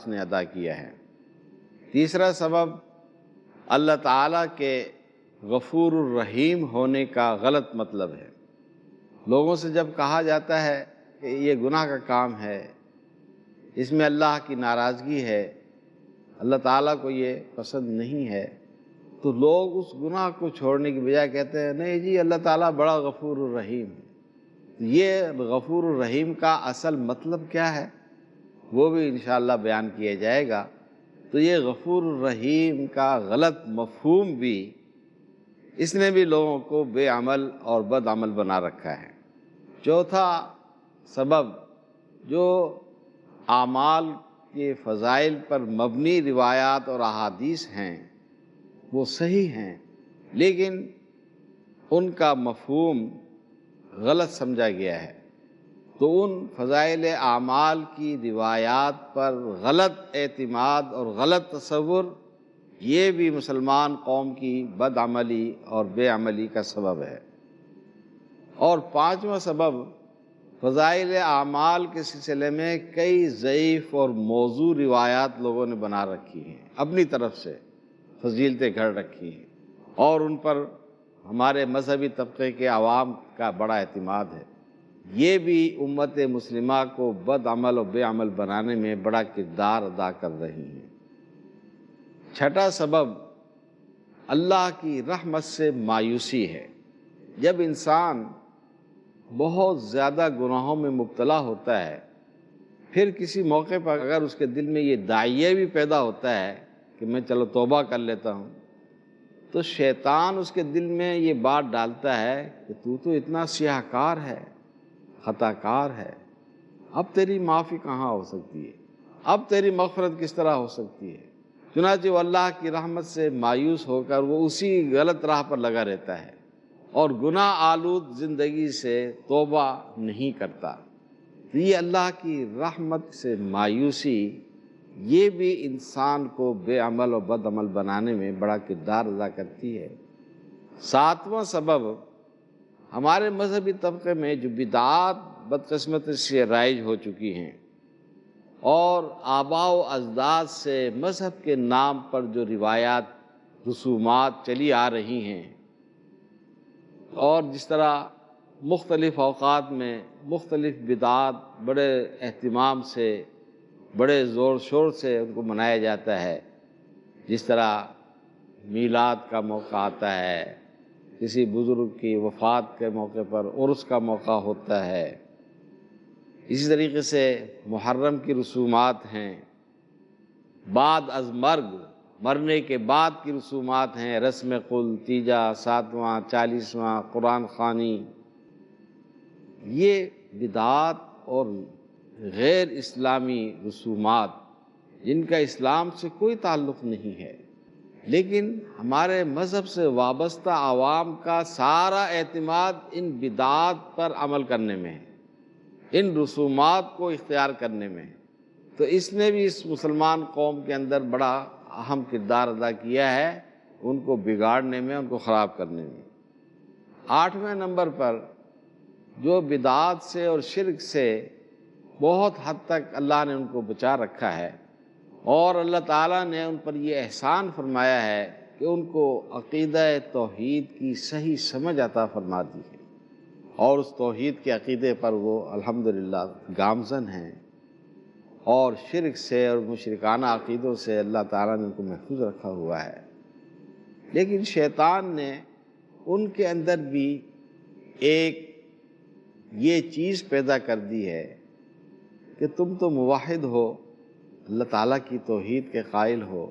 اس نے ادا کیا ہے۔ تیسرا سبب اللہ تعالیٰ کے غفور الرحیم ہونے کا غلط مطلب ہے۔ لوگوں سے جب کہا جاتا ہے کہ یہ گناہ کا کام ہے، اس میں اللہ کی ناراضگی ہے، اللہ تعالیٰ کو یہ پسند نہیں ہے، تو لوگ اس گناہ کو چھوڑنے کی بجائے کہتے ہیں نہیں جی اللہ تعالیٰ بڑا غفور الرحیم ہے۔ یہ غفور الرحیم کا اصل مطلب کیا ہے وہ بھی انشاءاللہ بیان کیا جائے گا۔ تو یہ غفور الرحیم کا غلط مفہوم بھی اس نے بھی لوگوں کو بے عمل اور بد عمل بنا رکھا ہے۔ چوتھا سبب جو اعمال کے فضائل پر مبنی روایات اور احادیث ہیں وہ صحیح ہیں، لیکن ان کا مفہوم غلط سمجھا گیا ہے۔ تو ان فضائل اعمال کی روایات پر غلط اعتماد اور غلط تصور یہ بھی مسلمان قوم کی بد عملی اور بے عملی کا سبب ہے۔ اور پانچواں سبب فضائل اعمال کے سلسلے میں کئی ضعیف اور موضوع روایات لوگوں نے بنا رکھی ہیں، اپنی طرف سے فضیلتیں گھڑ رکھی ہیں، اور ان پر ہمارے مذہبی طبقے کے عوام کا بڑا اعتماد ہے۔ یہ بھی امت مسلمہ کو بد عمل و بے عمل بنانے میں بڑا کردار ادا کر رہی ہیں۔ چھٹا سبب اللہ کی رحمت سے مایوسی ہے۔ جب انسان بہت زیادہ گناہوں میں مبتلا ہوتا ہے، پھر کسی موقع پر اگر اس کے دل میں یہ داعیہ بھی پیدا ہوتا ہے کہ میں چلو توبہ کر لیتا ہوں، تو شیطان اس کے دل میں یہ بات ڈالتا ہے کہ تو اتنا سیاہ کار ہے، خطا کار ہے، اب تیری معافی کہاں ہو سکتی ہے، اب تیری مغفرت کس طرح ہو سکتی ہے۔ چنانچہ وہ اللہ کی رحمت سے مایوس ہو کر وہ اسی غلط راہ پر لگا رہتا ہے اور گناہ آلود زندگی سے توبہ نہیں کرتا۔ تو یہ اللہ کی رحمت سے مایوسی یہ بھی انسان کو بے عمل و بد عمل بنانے میں بڑا کردار ادا کرتی ہے۔ ساتواں سبب ہمارے مذہبی طبقے میں جو بدعات بدقسمتی سے رائج ہو چکی ہیں اور آباء و اجداد سے مذہب کے نام پر جو روایات رسومات چلی آ رہی ہیں، اور جس طرح مختلف اوقات میں مختلف بدعات بڑے اہتمام سے بڑے زور شور سے ان کو منایا جاتا ہے، جس طرح میلاد کا موقع آتا ہے، کسی بزرگ کی وفات کے موقع پر عرس کا موقع ہوتا ہے، اسی طریقے سے محرم کی رسومات ہیں، بعد از مرنے کے بعد کی رسومات ہیں، رسم قل، تیجا، ساتواں، 40واں، قرآن خوانی۔ یہ بدعات اور غیر اسلامی رسومات جن کا اسلام سے کوئی تعلق نہیں ہے، لیکن ہمارے مذہب سے وابستہ عوام کا سارا اعتماد ان بدعات پر عمل کرنے میں ہے، ان رسومات کو اختیار کرنے میں ہے۔ تو اس نے بھی اس مسلمان قوم کے اندر بڑا اہم کردار ادا کیا ہے، ان کو بگاڑنے میں، ان کو خراب کرنے میں۔ 8ویں نمبر پر جو بدعات سے اور شرک سے بہت حد تک اللہ نے ان کو بچا رکھا ہے، اور اللہ تعالیٰ نے ان پر یہ احسان فرمایا ہے کہ ان کو عقیدہ توحید کی صحیح سمجھ عطا فرما دی ہے، اور اس توحید کے عقیدے پر وہ الحمدللہ گامزن ہیں، اور شرک سے اور مشرکانہ عقیدوں سے اللہ تعالیٰ نے ان کو محفوظ رکھا ہوا ہے۔ لیکن شیطان نے ان کے اندر بھی ایک یہ چیز پیدا کر دی ہے کہ تم تو موحد ہو، اللہ تعالیٰ کی توحید کے قائل ہو،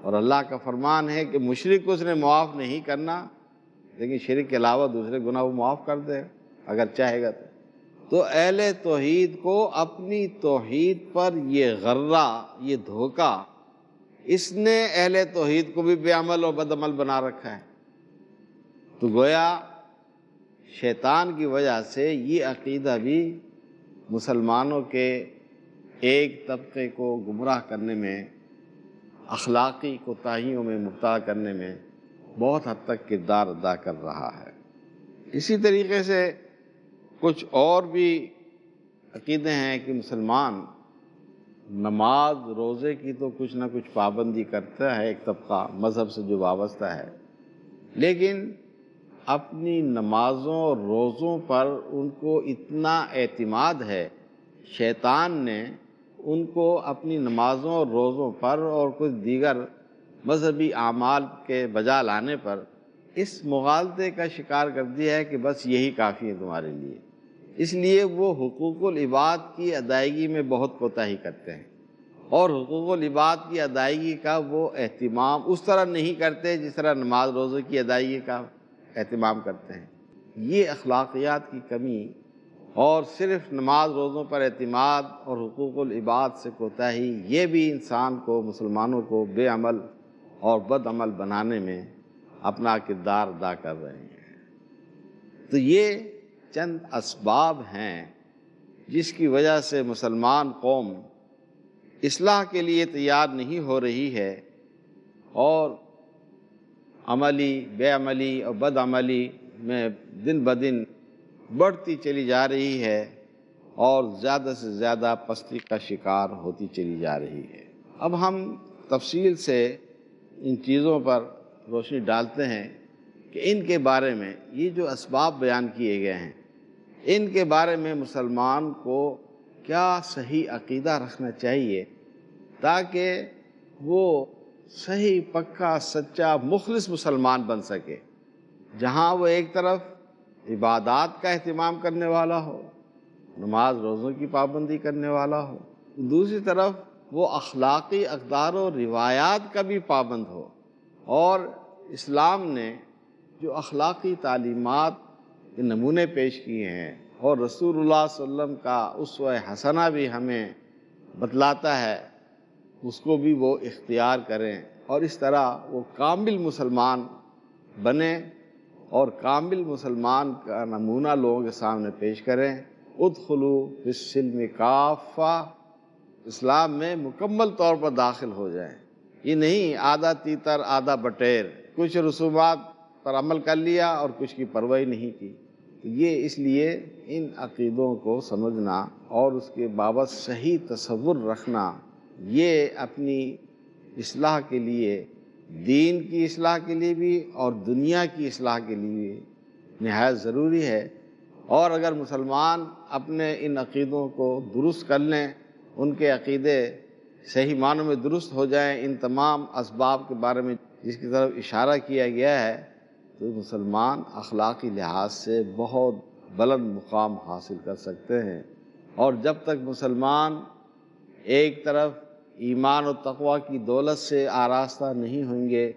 اور اللہ کا فرمان ہے کہ مشرک کو اس نے معاف نہیں کرنا، لیکن شرک کے علاوہ دوسرے گناہ وہ معاف کر دے اگر چاہے گا تو اہل توحید کو اپنی توحید پر یہ غرہ، یہ دھوکہ، اس نے اہل توحید کو بھی بے عمل اور بد عمل بنا رکھا ہے۔ تو گویا شیطان کی وجہ سے یہ عقیدہ بھی مسلمانوں کے ایک طبقے کو گمراہ کرنے میں، اخلاقی کوتاہیوں میں مبتلا کرنے میں بہت حد تک کردار ادا کر رہا ہے۔ اسی طریقے سے کچھ اور بھی عقیدے ہیں کہ مسلمان نماز روزے کی تو کچھ نہ کچھ پابندی کرتا ہے ایک طبقہ مذہب سے جو وابستہ ہے، لیکن اپنی نمازوں اور روزوں پر ان کو اتنا اعتماد ہے، شیطان نے ان کو اپنی نمازوں اور روزوں پر اور کچھ دیگر مذہبی اعمال کے بجا لانے پر اس مغالطے کا شکار کر دیا ہے کہ بس یہی کافی ہے تمہارے لیے، اس لیے وہ حقوق العباد کی ادائیگی میں بہت کوتاہی کرتے ہیں، اور حقوق العباد کی ادائیگی کا وہ اہتمام اس طرح نہیں کرتے جس طرح نماز روزے کی ادائیگی کا اہتمام کرتے ہیں۔ یہ اخلاقیات کی کمی اور صرف نماز روزوں پر اعتماد اور حقوق العباد سے کوتاہی، یہ بھی انسان کو، مسلمانوں کو بے عمل اور بد عمل بنانے میں اپنا کردار ادا کر رہے ہیں۔ تو یہ چند اسباب ہیں جس کی وجہ سے مسلمان قوم اصلاح کے لیے تیار نہیں ہو رہی ہے اور عملی، بے عملی اور بد عملی میں دن بدن بڑھتی چلی جا رہی ہے اور زیادہ سے زیادہ پستی کا شکار ہوتی چلی جا رہی ہے۔ اب ہم تفصیل سے ان چیزوں پر روشنی ڈالتے ہیں کہ ان کے بارے میں یہ جو اسباب بیان کیے گئے ہیں، ان کے بارے میں مسلمان کو کیا صحیح عقیدہ رکھنا چاہیے تاکہ وہ صحیح، پکا، سچا، مخلص مسلمان بن سکے، جہاں وہ ایک طرف عبادات کا اہتمام کرنے والا ہو، نماز روزوں کی پابندی کرنے والا ہو، دوسری طرف وہ اخلاقی اقدار و روایات کا بھی پابند ہو، اور اسلام نے جو اخلاقی تعلیمات کے نمونے پیش کیے ہیں اور رسول اللہ صلی اللہ علیہ وسلم کا اسوہ حسنہ بھی ہمیں بتلاتا ہے، اس کو بھی وہ اختیار کریں اور اس طرح وہ کامل مسلمان بنیں اور کامل مسلمان کا نمونہ لوگوں کے سامنے پیش کریں۔ ادخلوا فی السلم کافہ، اسلام میں مکمل طور پر داخل ہو جائیں، یہ نہیں آدھا تیتر آدھا بٹیر، کچھ رسومات پر عمل کر لیا اور کچھ کی پرواہ نہیں کی۔ یہ اس لیے ان عقیدوں کو سمجھنا اور اس کے بابت صحیح تصور رکھنا، یہ اپنی اصلاح کے لیے، دین کی اصلاح کے لیے بھی اور دنیا کی اصلاح کے لیے نہایت ضروری ہے۔ اور اگر مسلمان اپنے ان عقیدوں کو درست کر لیں، ان کے عقیدے صحیح معنوں میں درست ہو جائیں، ان تمام اسباب کے بارے میں جس کی طرف اشارہ کیا گیا ہے، تو مسلمان اخلاقی لحاظ سے بہت بلند مقام حاصل کر سکتے ہیں۔ اور جب تک مسلمان ایک طرف ایمان و تقوی کی دولت سے آراستہ نہیں ہوں گے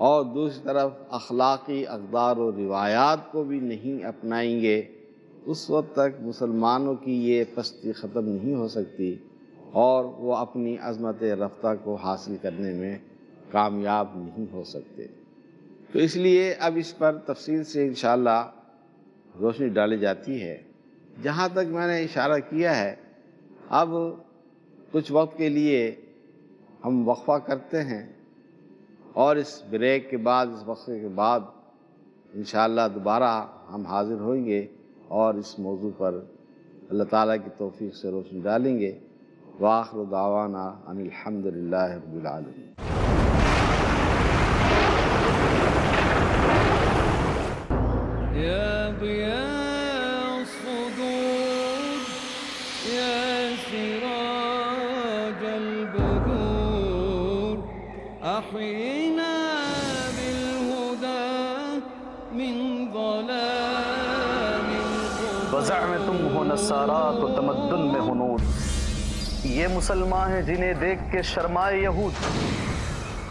اور دوسری طرف اخلاقی اقدار و روایات کو بھی نہیں اپنائیں گے، اس وقت تک مسلمانوں کی یہ پستی ختم نہیں ہو سکتی اور وہ اپنی عظمت رفتہ کو حاصل کرنے میں کامیاب نہیں ہو سکتے۔ تو اس لیے اب اس پر تفصیل سے انشاءاللہ روشنی ڈالی جاتی ہے۔ جہاں تک میں نے اشارہ کیا ہے، اب کچھ وقت کے لیے ہم وقفہ کرتے ہیں اور اس بریک کے بعد، اس وقفے کے بعد انشاءاللہ دوبارہ ہم حاضر ہوئیں گے اور اس موضوع پر اللہ تعالیٰ کی توفیق سے روشنی ڈالیں گے۔ وآخر دعوانا ان الحمد للہ رب العالمین۔ يا ضياء الصدور يا سراج البدور أحينا بالهدى من ظلام القبور۔ وزعمتم ہو نصارات و تمدن میں ہنود، یہ مسلمان ہیں جنہیں دیکھ کے شرمائے یہود۔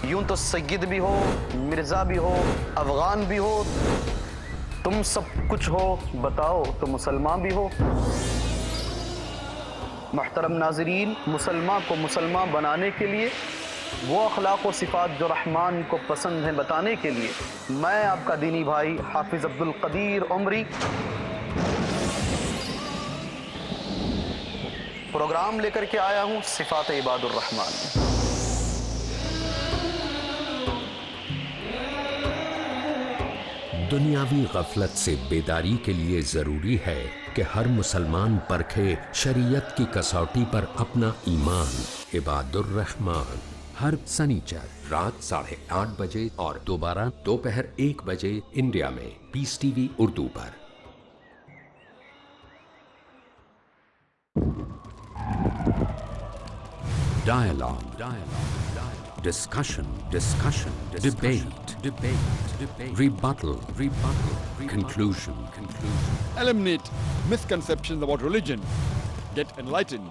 یوں تو سید بھی ہو، مرزا بھی ہو، افغان بھی ہو، تم سب کچھ ہو، بتاؤ تو مسلمان بھی ہو۔ محترم ناظرین، مسلمان کو مسلمان بنانے کے لیے وہ اخلاق و صفات جو رحمان کو پسند ہیں بتانے کے لیے میں آپ کا دینی بھائی حافظ عبدالقدیر عمری پروگرام لے کر کے آیا ہوں صفات عباد الرحمن۔ دنیاوی غفلت سے بیداری کے لیے ضروری ہے کہ ہر مسلمان پرکھے شریعت کی کسوٹی پر اپنا ایمان۔ عباد الرحمان، ہر سنیچر رات 8:30 بجے اور دوبارہ دوپہر 1 بجے انڈیا میں پیس ٹی وی اردو پر۔ Dialogue, discussion, debate, rebuttal, conclusion. Eliminate misconceptions about religion. Get enlightened.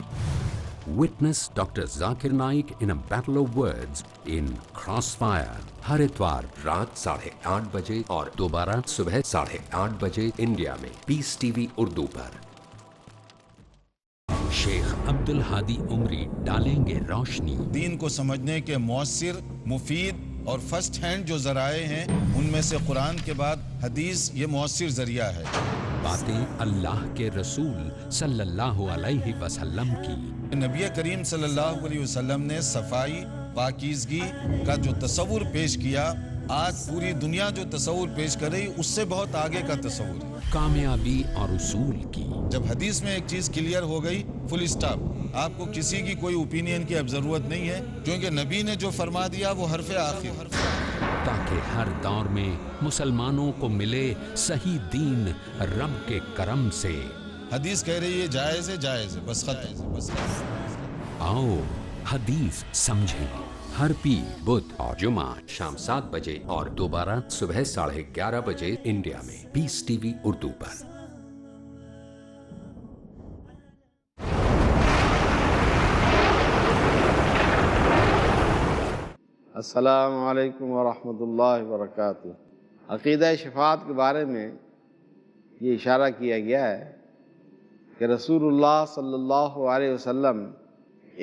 Witness Dr. Zakir Naik in a battle of words in Crossfire. ہر اتوار رات 8:30 بجے اور دوبارہ صبح 8:30 بجے انڈیا میں پیس ٹی وی اردو پر۔ شیخ عبد الہادی عمری ڈالیں گے روشنی۔ دین کو سمجھنے کے مؤثر، مفید اور فرسٹ ہینڈ جو ذرائع ہیں ان میں سے قرآن کے بعد حدیث یہ مؤثر ذریعہ ہے۔ باتیں اللہ کے رسول صلی اللہ علیہ وسلم کی۔ نبی کریم صلی اللہ علیہ وسلم نے صفائی، پاکیزگی کا جو تصور پیش کیا، آج پوری دنیا جو تصور پیش کر رہی اس سے بہت آگے کا تصور ہے۔ کامیابی اور اصول کی۔ جب حدیث میں ایک چیز کلیئر ہو گئی، فل اسٹاپ، آپ کو کسی کی کوئی اوپینین کی اب ضرورت نہیں ہے، کیونکہ نبی نے جو فرما دیا وہ حرف آخر، تاکہ ہر دور میں مسلمانوں کو ملے صحیح دین رب کے کرم سے۔ حدیث کہہ رہی ہے جائز ہے، جائز ہے، بس ختم۔ آؤ حدیث سمجھیں، ہر پیر، بدھ اور جمعہ شام 7 بجے اور دوبارہ صبح 11:30 بجے انڈیا میں پیس ٹی وی اردو پر۔ السلام علیکم ورحمۃ اللہ وبرکاتہ۔ عقیدہ شفاعت کے بارے میں یہ اشارہ کیا گیا ہے کہ رسول اللہ صلی اللہ علیہ وسلم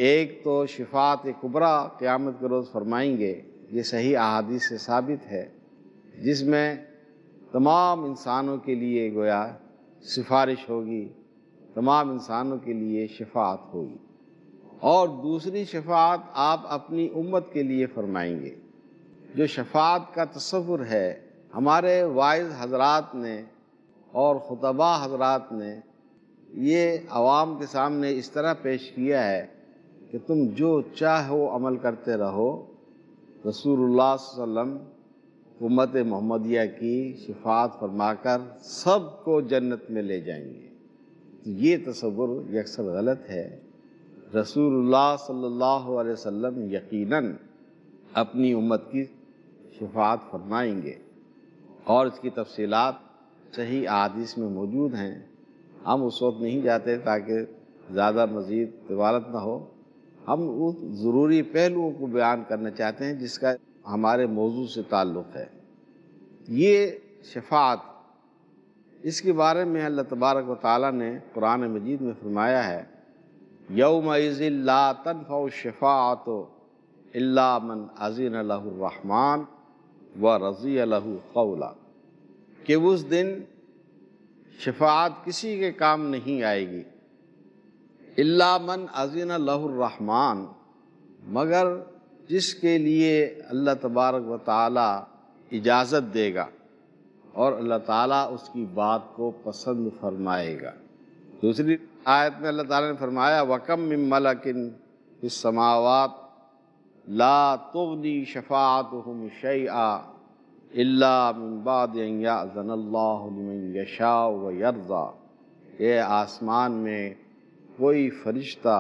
ایک تو شفاعت کبریٰ قیامت کے روز فرمائیں گے، یہ صحیح احادیث سے ثابت ہے، جس میں تمام انسانوں کے لیے گویا سفارش ہوگی، تمام انسانوں کے لیے شفاعت ہوگی۔ اور دوسری شفاعت آپ اپنی امت کے لیے فرمائیں گے۔ جو شفاعت کا تصور ہے، ہمارے واعظ حضرات نے اور خطباء حضرات نے یہ عوام کے سامنے اس طرح پیش کیا ہے کہ تم جو چاہو عمل کرتے رہو، رسول اللہ صلی اللہ علیہ وسلم امت محمدیہ کی شفاعت فرما کر سب کو جنت میں لے جائیں گے۔ یہ تصور یکسر غلط ہے۔ رسول اللہ صلی اللہ علیہ وسلم یقیناً اپنی امت کی شفاعت فرمائیں گے، اور اس کی تفصیلات صحیح احادیث میں موجود ہیں۔ ہم اس وقت نہیں جاتے تاکہ زیادہ مزید طوالت نہ ہو، ہم اس ضروری پہلوؤں کو بیان کرنا چاہتے ہیں جس کا ہمارے موضوع سے تعلق ہے۔ یہ شفاعت، اس کے بارے میں اللہ تبارک و تعالیٰ نے قرآن مجید میں فرمایا ہے، یومئذ لا تنفع الشفاعۃ الا من اذن لہ الرحمن ورضی لہ قولا، کہ اس دن شفاعت کسی کے کام نہیں آئے گی، الا من اذن لہ الرحمن، مگر جس کے لیے اللہ تبارک و تعالیٰ اجازت دے گا اور اللہ تعالیٰ اس کی بات کو پسند فرمائے گا۔ دوسری آیت میں اللہ تعالیٰ نے فرمایا، وَكَم مِّن مَلَكٍ فِي السَّمَاوَاتِ لَا تُغْنِي شَفَاعَتُهُمْ شَيْئًا إِلَّا مِن بَعْدِ أَن يَأْذَنَ اللَّهُ لِمَن يَشَاءُ وَيَرْضَىٰ، کہ آسمان میں کوئی فرشتہ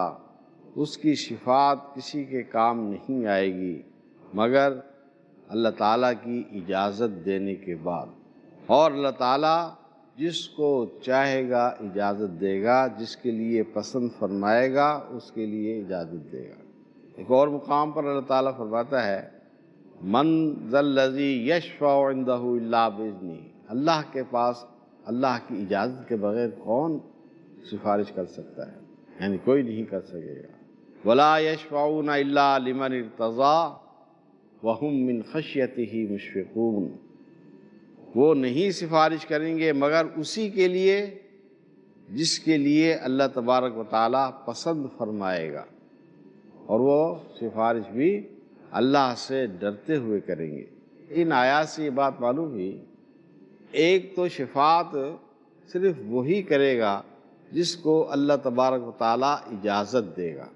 اس کی شفاعت کسی کے کام نہیں آئے گی مگر اللہ تعالیٰ کی اجازت دینے کے بعد، اور اللہ تعالیٰ جس کو چاہے گا اجازت دے گا، جس کے لیے پسند فرمائے گا اس کے لیے اجازت دے گا۔ ایک اور مقام پر اللہ تعالیٰ فرماتا ہے، من ذا الذی یشفع عندہ الا باذنہ، اللہ کے پاس اللہ کی اجازت کے بغیر کون سفارش کر سکتا ہے، یعنی کوئی نہیں کر سکے گا۔ ولا یشفعون الا لمن ارتضی وهم من خشیتہ مشفقون، وہ نہیں سفارش کریں گے مگر اسی کے لیے جس کے لیے اللہ تبارک و تعالیٰ پسند فرمائے گا، اور وہ سفارش بھی اللہ سے ڈرتے ہوئے کریں گے۔ ان آیات سے یہ بات معلوم ہوئی ایک تو شفاعت صرف وہی کرے گا جس کو اللہ تبارک و تعالیٰ اجازت دے گا۔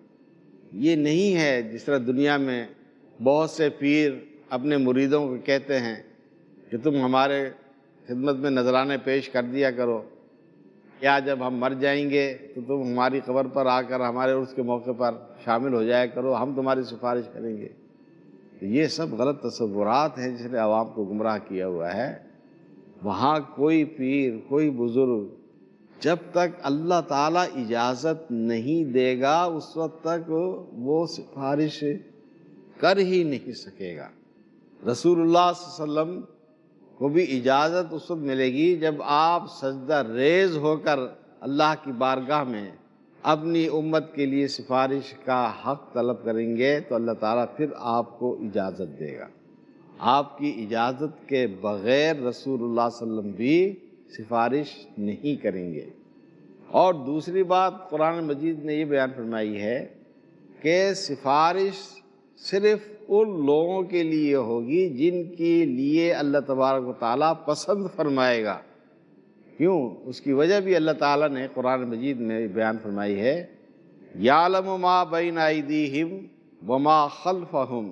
یہ نہیں ہے جس طرح دنیا میں بہت سے پیر اپنے مریدوں کو کہتے ہیں کہ تم ہمارے خدمت میں نذرانے پیش کر دیا کرو، یا جب ہم مر جائیں گے تو تم ہماری قبر پر آ کر ہمارے عرس کے موقع پر شامل ہو جایا کرو، ہم تمہاری سفارش کریں گے۔ تو یہ سب غلط تصورات ہیں جس نے عوام کو گمراہ کیا ہوا ہے۔ وہاں کوئی پیر، کوئی بزرگ جب تک اللہ تعالیٰ اجازت نہیں دے گا اس وقت تک وہ سفارش کر ہی نہیں سکے گا۔ رسول اللہ صلی اللہ علیہ وسلم کو بھی اجازت اس وقت ملے گی جب آپ سجدہ ریز ہو کر اللہ کی بارگاہ میں اپنی امت کے لیے سفارش کا حق طلب کریں گے تو اللہ تعالیٰ پھر آپ کو اجازت دے گا۔ آپ کی اجازت کے بغیر رسول اللہ صلی اللہ علیہ وسلم بھی سفارش نہیں کریں گے۔ اور دوسری بات قرآن مجید نے یہ بیان فرمائی ہے کہ سفارش صرف ان لوگوں کے لیے ہوگی جن کے لیے اللہ تبارک و تعالیٰ پسند فرمائے گا۔ کیوں؟ اس کی وجہ بھی اللہ تعالیٰ نے قرآن مجید میں بیان فرمائی ہے، یعلم ما بین ایدیہم وما خلفہم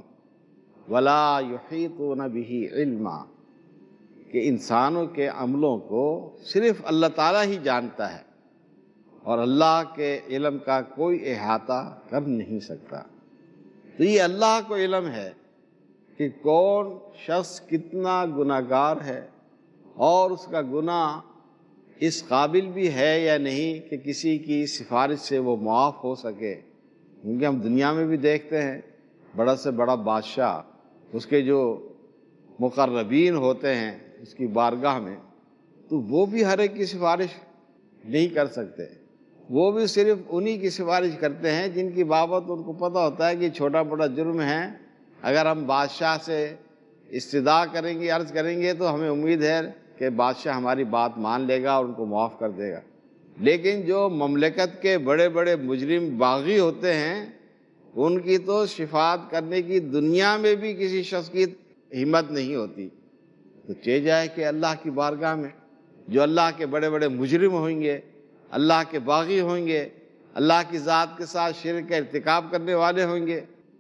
ولا یحیطون بہ علما، کہ انسانوں کے عملوں کو صرف اللہ تعالیٰ ہی جانتا ہے اور اللہ کے علم کا کوئی احاطہ کر نہیں سکتا۔ تو یہ اللہ کو علم ہے کہ کون شخص کتنا گناہگار ہے اور اس کا گناہ اس قابل بھی ہے یا نہیں کہ کسی کی سفارش سے وہ معاف ہو سکے۔ کیونکہ ہم دنیا میں بھی دیکھتے ہیں بڑا سے بڑا بادشاہ، اس کے جو مقربین ہوتے ہیں اس کی بارگاہ میں، تو وہ بھی ہر ایک کی سفارش نہیں کر سکتے، وہ بھی صرف انہی کی سفارش کرتے ہیں جن کی بابت ان کو پتہ ہوتا ہے کہ چھوٹا بڑا جرم ہے، اگر ہم بادشاہ سے استدعا کریں گے، عرض کریں گے تو ہمیں امید ہے کہ بادشاہ ہماری بات مان لے گا اور ان کو معاف کر دے گا۔ لیکن جو مملکت کے بڑے بڑے مجرم باغی ہوتے ہیں ان کی تو شفاعت کرنے کی دنیا میں بھی کسی شخص کی ہمت نہیں ہوتی۔ تو چاہے جائے کہ اللہ کی بارگاہ میں جو اللہ کے بڑے بڑے مجرم ہوئیں گے، اللہ کے باغی ہوئیں گے، اللہ کی ذات کے ساتھ شرک کا ارتکاب کرنے والے ہوئیں گے،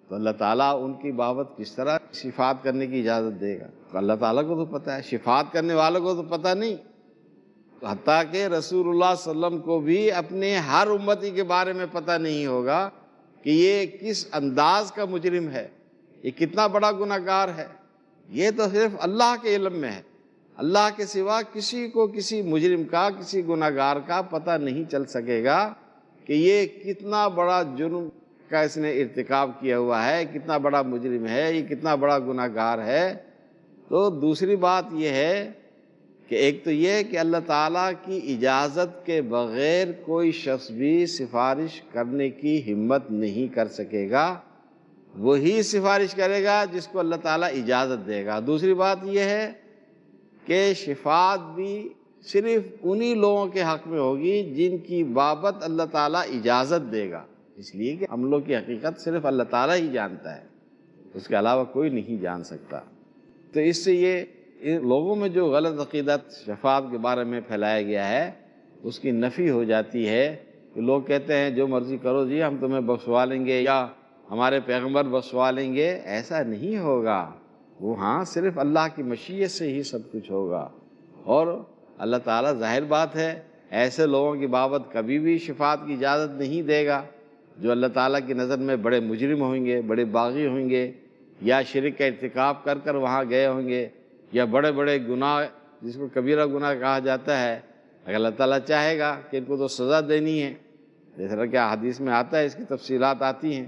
تو اللہ تعالیٰ ان کی بابت کس طرح شفاعت کرنے کی اجازت دے گا؟ تو اللہ تعالیٰ کو تو پتہ ہے، شفاعت کرنے والوں کو تو پتہ نہیں۔ تو حتیٰ کہ رسول اللہ صلی اللہ علیہ وسلم کو بھی اپنے ہر امتی کے بارے میں پتہ نہیں ہوگا کہ یہ کس انداز کا مجرم ہے، یہ کتنا بڑا گناہگار ہے۔ یہ تو صرف اللہ کے علم میں ہے، اللہ کے سوا کسی کو کسی مجرم کا، کسی گناہگار کا پتہ نہیں چل سکے گا کہ یہ کتنا بڑا جرم کا اس نے ارتکاب کیا ہوا ہے، کتنا بڑا مجرم ہے، یہ کتنا بڑا گناہگار ہے۔ تو دوسری بات یہ ہے کہ ایک تو یہ کہ اللہ تعالیٰ کی اجازت کے بغیر کوئی شخص بھی سفارش کرنے کی ہمت نہیں کر سکے گا، وہی سفارش کرے گا جس کو اللہ تعالیٰ اجازت دے گا۔ دوسری بات یہ ہے کہ شفاعت بھی صرف انہی لوگوں کے حق میں ہوگی جن کی بابت اللہ تعالیٰ اجازت دے گا، اس لیے کہ عملوں کی حقیقت صرف اللہ تعالیٰ ہی جانتا ہے، اس کے علاوہ کوئی نہیں جان سکتا۔ تو اس سے یہ لوگوں میں جو غلط عقیدت شفاعت کے بارے میں پھیلایا گیا ہے اس کی نفی ہو جاتی ہے کہ لوگ کہتے ہیں جو مرضی کرو جی ہم تمہیں بخشوا لیں گے یا ہمارے پیغمبر بخشوا لیں گے۔ ایسا نہیں ہوگا، وہ ہاں صرف اللہ کی مشیت سے ہی سب کچھ ہوگا، اور اللہ تعالیٰ ظاہر بات ہے ایسے لوگوں کی بابت کبھی بھی شفاعت کی اجازت نہیں دے گا جو اللہ تعالیٰ کی نظر میں بڑے مجرم ہوئیں گے، بڑے باغی ہوئیں گے، یا شرک کا ارتکاب کر کر وہاں گئے ہوں گے، یا بڑے بڑے گناہ جس کو کبیرہ گناہ کہا جاتا ہے۔ اگر اللہ تعالیٰ چاہے گا کہ ان کو تو سزا دینی ہے، جس طرح کہ حدیث میں آتا ہے، اس کی تفصیلات آتی ہیں،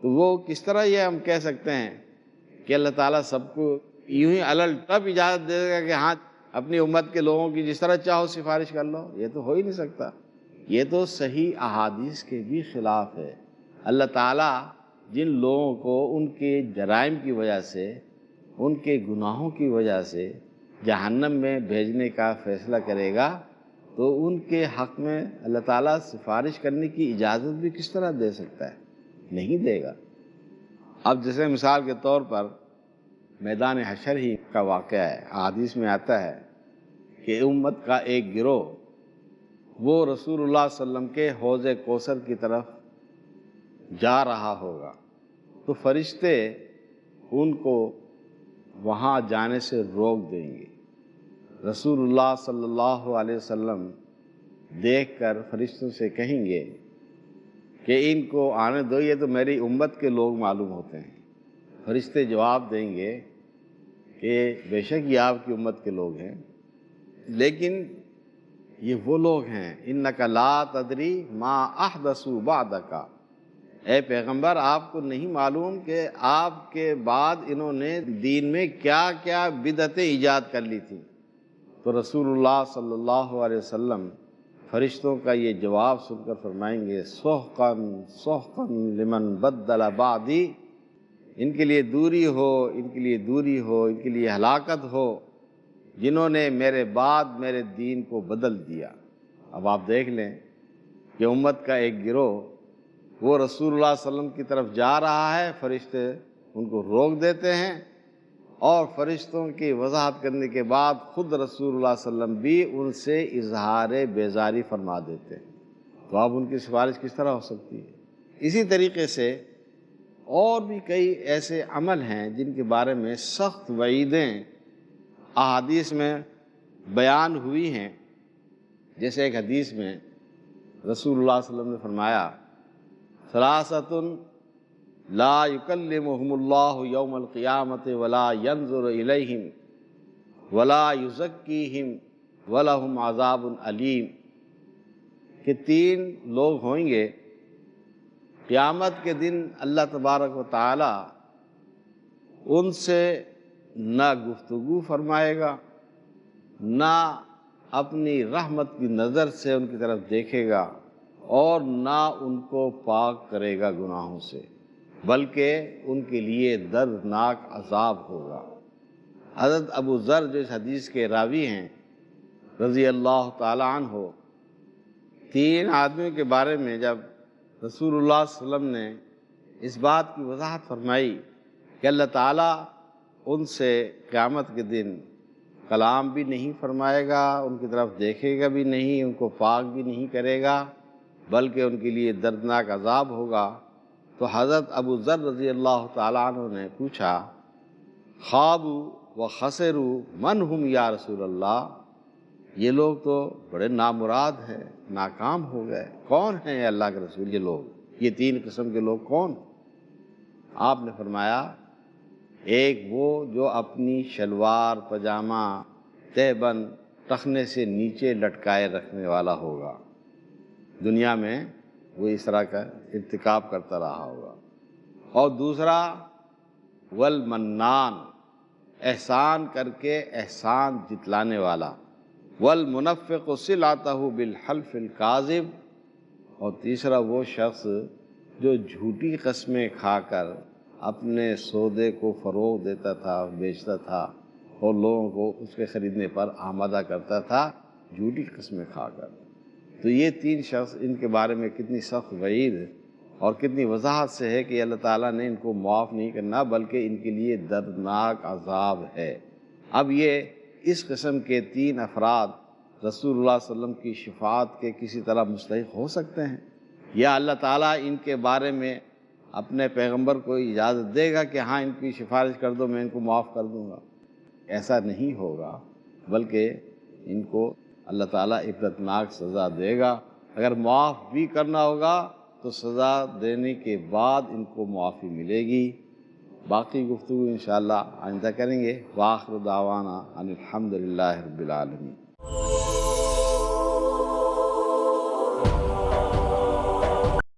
تو وہ کس طرح یہ ہم کہہ سکتے ہیں کہ اللہ تعالیٰ سب کو یوں ہی الٹپ اجازت دے گا کہ ہاں اپنی امت کے لوگوں کی جس طرح چاہو سفارش کر لو؟ یہ تو ہو ہی نہیں سکتا، یہ تو صحیح احادیث کے بھی خلاف ہے۔ اللہ تعالیٰ جن لوگوں کو ان کے جرائم کی وجہ سے، ان کے گناہوں کی وجہ سے جہنم میں بھیجنے کا فیصلہ کرے گا تو ان کے حق میں اللہ تعالیٰ سفارش کرنے کی اجازت بھی کس طرح دے سکتا ہے؟ نہیں دے گا۔ اب جیسے مثال کے طور پر میدان حشر ہی کا واقعہ ہے، احادیث میں آتا ہے کہ امت کا ایک گروہ وہ رسول اللہ صلی اللہ علیہ وسلم کے حوض کوثر کی طرف جا رہا ہوگا، تو فرشتے ان کو وہاں جانے سے روک دیں گے۔ رسول اللہ صلی اللہ علیہ وسلم دیکھ کر فرشتوں سے کہیں گے کہ ان کو آنے دو، یہ تو میری امت کے لوگ معلوم ہوتے ہیں۔ فرشتے جواب دیں گے کہ بے شک یہ آپ کی امت کے لوگ ہیں، لیکن یہ وہ لوگ ہیں انک لا تدری ما احدثوا بعدک، اے پیغمبر آپ کو نہیں معلوم کہ آپ کے بعد انہوں نے دین میں کیا کیا بدعتیں ایجاد کر لی تھیں۔ تو رسول اللہ صلی اللہ علیہ وسلم فرشتوں کا یہ جواب سن کر فرمائیں گے سحقاً سحقاً لمن بدل بعدی، ان کے لیے دوری ہو، ان کے لیے دوری ہو، ان کے لیے ہلاکت ہو جنہوں نے میرے بعد میرے دین کو بدل دیا۔ اب آپ دیکھ لیں کہ امت کا ایک گروہ وہ رسول اللہ صلی اللہ علیہ وسلم کی طرف جا رہا ہے، فرشتے ان کو روک دیتے ہیں، اور فرشتوں کی وضاحت کرنے کے بعد خود رسول اللہ صلی اللہ علیہ وسلم بھی ان سے اظہار بیزاری فرما دیتے ہیں۔ تو اب ان کی سفارش کس طرح ہو سکتی ہے؟ اسی طریقے سے اور بھی کئی ایسے عمل ہیں جن کے بارے میں سخت وعیدیں احادیث میں بیان ہوئی ہیں۔ جیسے ایک حدیث میں رسول اللہ صلی اللہ علیہ وسلم نے فرمایا ثلاثۃ لا یکلمہم اللہ یوم القیامۃ ولا ینظر الیہم ولا یزکیہم ولہم عذاب علیم، کہ تین لوگ ہوئیں گے قیامت کے دن اللہ تبارک و تعالی ان سے نہ گفتگو فرمائے گا، نہ اپنی رحمت کی نظر سے ان کی طرف دیکھے گا، اور نہ ان کو پاک کرے گا گناہوں سے، بلکہ ان کے لیے دردناک عذاب ہوگا۔ حضرت ابو ذر جو اس حدیث کے راوی ہیں رضی اللہ تعالی عنہ، تین آدمیوں کے بارے میں جب رسول اللہ صلی اللہ علیہ وسلم نے اس بات کی وضاحت فرمائی کہ اللہ تعالیٰ ان سے قیامت کے دن کلام بھی نہیں فرمائے گا، ان کی طرف دیکھے گا بھی نہیں، ان کو پاک بھی نہیں کرے گا، بلکہ ان کے لیے دردناک عذاب ہوگا، تو حضرت ابو ذر رضی اللہ تعالیٰ عنہ نے پوچھا خوابوا و خسروا من ہم یا رسول اللہ، یہ لوگ تو بڑے نامراد ہیں، ناکام ہو گئے، کون ہیں اے اللہ کے رسول یہ لوگ، یہ تین قسم کے لوگ کون؟ آپ نے فرمایا ایک وہ جو اپنی شلوار پجامہ تہبند ٹخنے سے نیچے لٹکائے رکھنے والا ہوگا، دنیا میں وہ اس طرح کا ارتکاب کرتا رہا ہوگا، اور دوسرا والمنان، احسان کر کے احسان جتلانے والا، والمنفق صلعتہ بالحلف الکاذب، اور تیسرا وہ شخص جو جھوٹی قسمیں کھا کر اپنے سودے کو فروغ دیتا تھا، بیچتا تھا، اور لوگوں کو اس کے خریدنے پر آمادہ کرتا تھا جھوٹی قسمیں کھا کر۔ تو یہ تین شخص، ان کے بارے میں کتنی سخت وعید اور کتنی وضاحت سے ہے کہ اللہ تعالیٰ نے ان کو معاف نہیں کرنا بلکہ ان کے لیے دردناک عذاب ہے۔ اب یہ اس قسم کے تین افراد رسول اللہ صلی اللہ علیہ وسلم کی شفاعت کے کسی طرح مستحق ہو سکتے ہیں، یا اللہ تعالیٰ ان کے بارے میں اپنے پیغمبر کو اجازت دے گا کہ ہاں ان کی سفارش کر دو میں ان کو معاف کر دوں گا؟ ایسا نہیں ہوگا، بلکہ ان کو اللہ تعالیٰ عبرتناک سزا دے گا۔ اگر معاف بھی کرنا ہوگا تو سزا دینے کے بعد ان کو معافی ملے گی۔ باقی گفتگو انشاءاللہ آئندہ کریں گے۔ وآخر دعوانا ان الحمدللہ رب العالمین۔